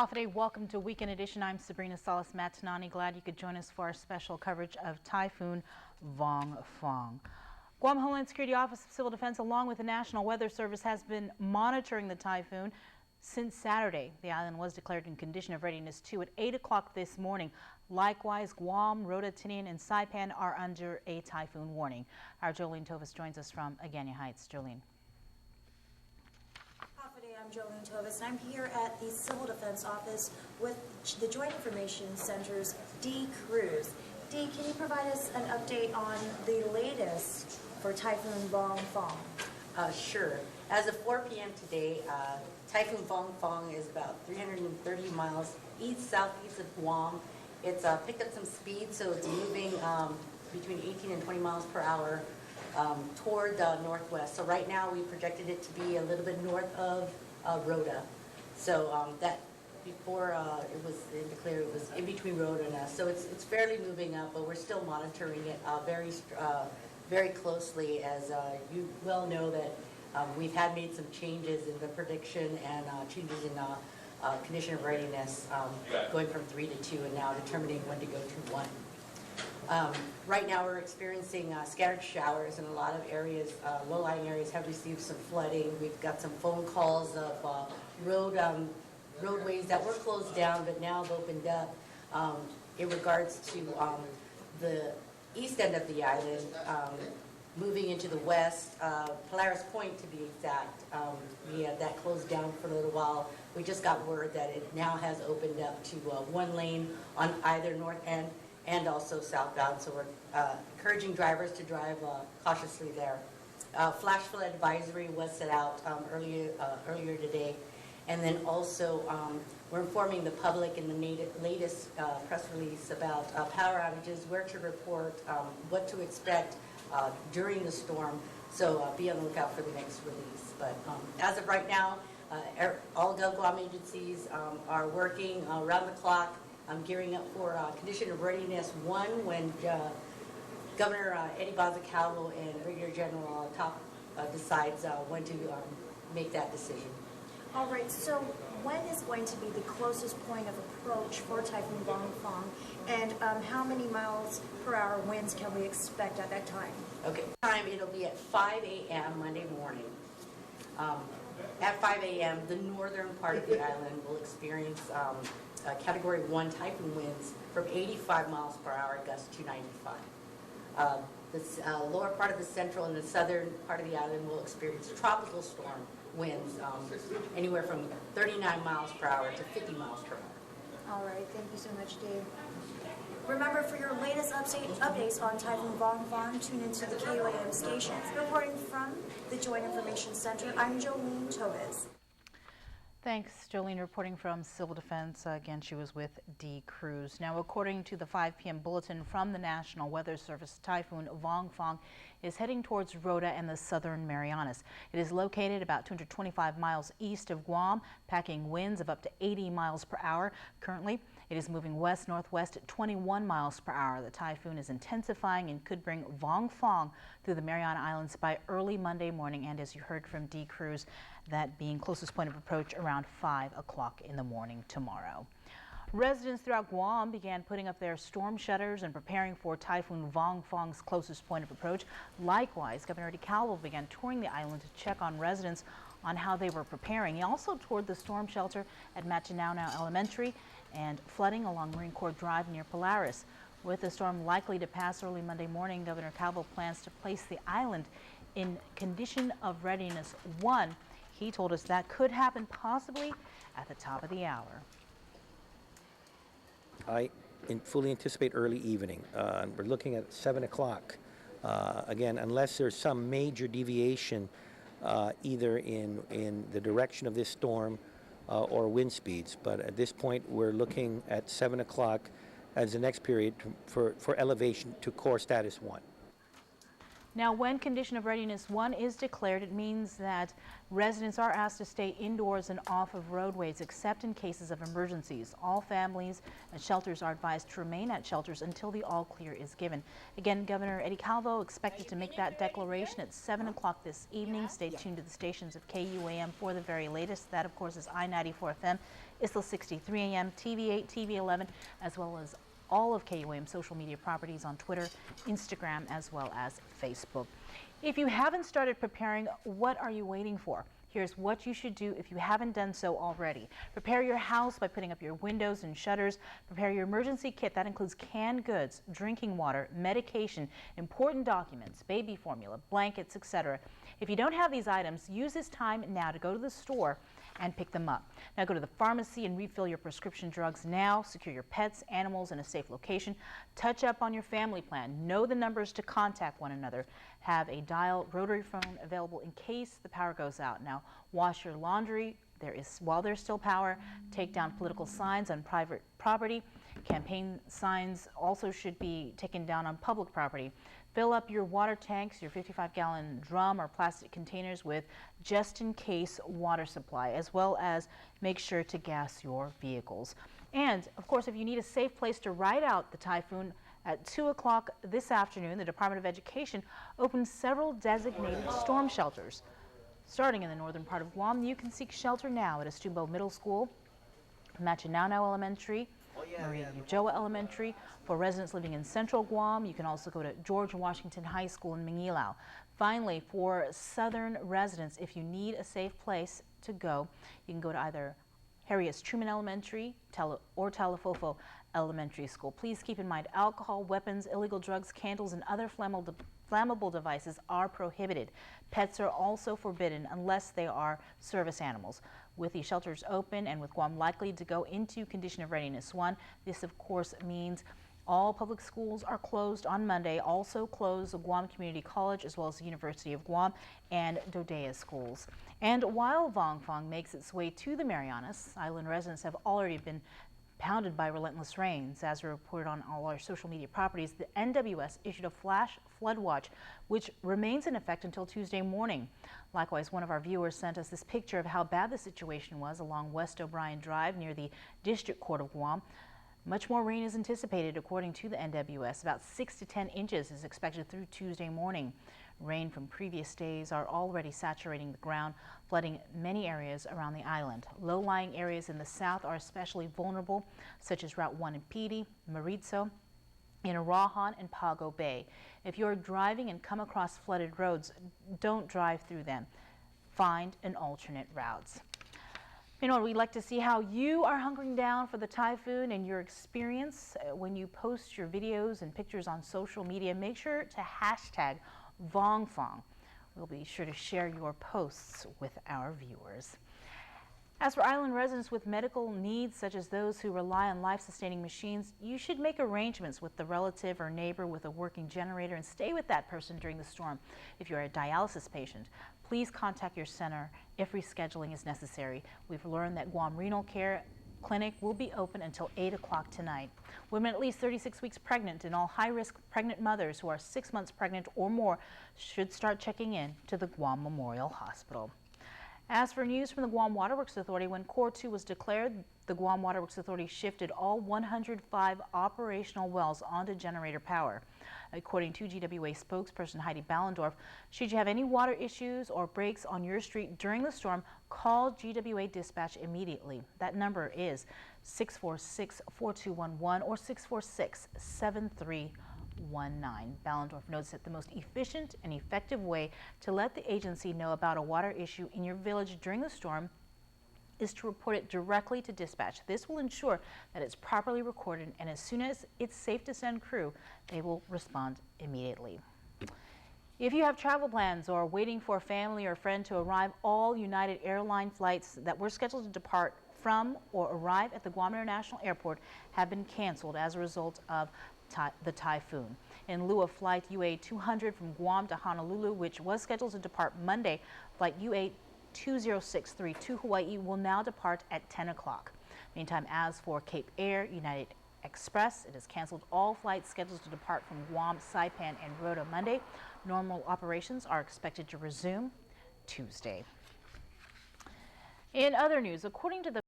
Day, welcome to Weekend Edition. I'm Sabrina Salas-Matanani. Glad you could join us for our special coverage of Typhoon Vongfong. Guam Homeland Security Office of Civil Defense, along with the National Weather Service, has been monitoring the typhoon since Saturday. The island was declared in condition of readiness 2 at 8 o'clock this morning. Likewise, Guam, Rota, Tinian, and Saipan are under a typhoon warning. Our Jolene Tovis joins us from Agana Heights. Jolene. I'm Jolene Tovis, and I'm here at the Civil Defense Office with the Joint Information Center's D. Cruz. D, can you provide us an update on the latest for Typhoon Vongfong? Sure. As of 4 p.m. today, Typhoon Vongfong is about 330 miles east-southeast of Guam. It's picked up some speed, so it's moving between 18 and 20 miles per hour toward the northwest. So right now we projected it to be a little bit north of Rota. So that before it was declared, it was in between Rota and us. So it's fairly moving up, but we're still monitoring it very closely. As you well know that we've made some changes in the prediction and changes in condition of readiness, going from 3 to 2 and now determining when to go to 1. Right now we're experiencing scattered showers in a lot of areas. Low-lying areas have received some flooding. We've got some phone calls of roadways that were closed down but now have opened up. In regards to the east end of the island, moving into the west, Polaris Point to be exact, we had that closed down for a little while. We just got word that it now has opened up to one lane on either north end and also southbound, so we're encouraging drivers to drive cautiously there. Flash flood advisory was set out earlier today, and then also we're informing the public in the latest press release about power outages, where to report, what to expect during the storm, so be on the lookout for the next release. But as of right now, all Gov Guam agencies are working around the clock. I'm gearing up for Condition of Readiness 1 when Governor Gov Calvo and Brigadier General Top decides when to make that decision. All right, so when is going to be the closest point of approach for Typhoon Vongfong, and how many miles per hour winds can we expect at that time? Okay, it'll be at 5 a.m. Monday morning. At 5 a.m., the northern part of the island will experience Category 1 typhoon winds from 85 miles per hour, gusts to 95. The lower part of the central and the southern part of the island will experience tropical storm winds anywhere from 39 miles per hour to 50 miles per hour. All right, thank you so much, Dave. Remember, for your latest updates on Typhoon Vongfong, tune into the KUAM stations. Reporting from the Joint Information Center, I'm Jolene Tovis. Thanks, Jolene, reporting from Civil Defense. Again, she was with D. Cruz. Now, according to the 5 p.m. bulletin from the National Weather Service, Typhoon Vongfong is heading towards Rota and the southern Marianas. It is located about 225 miles east of Guam, packing winds of up to 80 miles per hour. Currently, it is moving west-northwest at 21 miles per hour. The typhoon is intensifying and could bring Vongfong through the Mariana Islands by early Monday morning, and as you heard from D. Cruz, that being closest point of approach around 5 o'clock in the morning tomorrow. Residents throughout Guam began putting up their storm shutters and preparing for Typhoon Vongfong's closest point of approach. Likewise, Governor Calvo began touring the island to check on residents on how they were preparing. He also toured the storm shelter at Machinau Elementary and flooding along Marine Corps Drive near Polaris. With the storm likely to pass early Monday morning, Governor Calvo plans to place the island in Condition of Readiness 1. He told us that could happen possibly at the top of the hour. I fully anticipate early evening. We're looking at 7 o'clock. Again, unless there's some major deviation either in the direction of this storm or wind speeds. But at this point, we're looking at 7 o'clock as the next period for elevation to core status 1. Now, when Condition of Readiness 1 is declared, it means that residents are asked to stay indoors and off of roadways, except in cases of emergencies. All families and shelters are advised to remain at shelters until the all clear is given. Again, Governor Calvo expected to make that declaration at 7 o'clock this evening. Stay tuned to the stations of KUAM for the very latest. That, of course, is I-94 FM ISLA 63 AM, TV8, TV11, as well as all of KUAM's social media properties on Twitter, Instagram, as well as Facebook. If you haven't started preparing, what are you waiting for? Here's what you should do if you haven't done so already. Prepare your house by putting up your windows and shutters. Prepare your emergency kit. That includes canned goods, drinking water, medication, important documents, baby formula, blankets, etc. If you don't have these items, use this time now to go to the store and pick them up. Now go to the pharmacy and refill your prescription drugs now. Secure your pets, animals in a safe location. Touch up on your family plan. Know the numbers to contact one another. Have a dial rotary phone available in case the power goes out. Now wash your laundry while there's still power. Take down political signs on private property. Campaign signs also should be taken down on public property. Fill up your water tanks, your 55-gallon drum or plastic containers with just-in-case water supply, as well as make sure to gas your vehicles. And, of course, if you need a safe place to ride out the typhoon, at 2 o'clock this afternoon, the Department of Education opened several designated storm shelters. Starting in the northern part of Guam, you can seek shelter now at Estumbo Middle School, Machinanao Elementary, Maria Ujoa Elementary. For residents living in central Guam, you can also go to George Washington High School in Mangilao. Finally, for southern residents, if you need a safe place to go, you can go to either Harry S. Truman Elementary or Talafofo Elementary School. Please keep in mind alcohol, weapons, illegal drugs, candles, and other flammable devices are prohibited. Pets are also forbidden unless they are service animals. With the shelters open and with Guam likely to go into Condition of Readiness 1, this of course means all public schools are closed on Monday. Also closed the Guam Community College as well as the University of Guam and Dodea schools. And while Vongfong makes its way to the Marianas, island residents have already been pounded by relentless rains. As reported on all our social media properties, the NWS issued a flash flood watch, which remains in effect until Tuesday morning. Likewise, one of our viewers sent us this picture of how bad the situation was along West O'Brien Drive near the District Court of Guam. Much more rain is anticipated according to the NWS. About 6 to 10 inches is expected through Tuesday morning. Rain from previous days are already saturating the ground, flooding many areas around the island. Low-lying areas in the south are especially vulnerable, such as Route 1 in Pidi, Maritzo, in Arahan and Pago Bay. If you're driving and come across flooded roads, don't drive through them. Find an alternate routes. Meanwhile, we'd like to see how you are hunkering down for the typhoon and your experience. When you post your videos and pictures on social media, make sure to hashtag Vongfong. We'll be sure to share your posts with our viewers. As for island residents with medical needs, such as those who rely on life-sustaining machines, you should make arrangements with the relative or neighbor with a working generator and stay with that person during the storm. If you're a dialysis patient, please contact your center if rescheduling is necessary. We've learned that Guam Renal Care Clinic will be open until 8 o'clock tonight. Women at least 36 weeks pregnant and all high-risk pregnant mothers who are 6 months pregnant or more should start checking in to the Guam Memorial Hospital. As for news from the Guam Waterworks Authority, when Core 2 was declared, the Guam Waterworks Authority shifted all 105 operational wells onto generator power. According to GWA spokesperson Heidi Ballendorf, should you have any water issues or breaks on your street during the storm, call GWA Dispatch immediately. That number is 646-4211 or 646-7319. Ballendorf notes that the most efficient and effective way to let the agency know about a water issue in your village during the storm is to report it directly to dispatch. This will ensure that it's properly recorded, and as soon as it's safe to send crew, they will respond immediately. If you have travel plans or are waiting for a family or friend to arrive, all United Airlines flights that were scheduled to depart from or arrive at the Guam International Airport have been canceled as a result of the typhoon. In lieu of flight UA 200 from Guam to Honolulu, which was scheduled to depart Monday, flight UA 2063 to Hawaii will now depart at 10 o'clock. Meantime, as for Cape Air United Express, it has canceled all flights scheduled to depart from Guam, Saipan, and Rota Monday. Normal operations are expected to resume Tuesday. In other news, according to the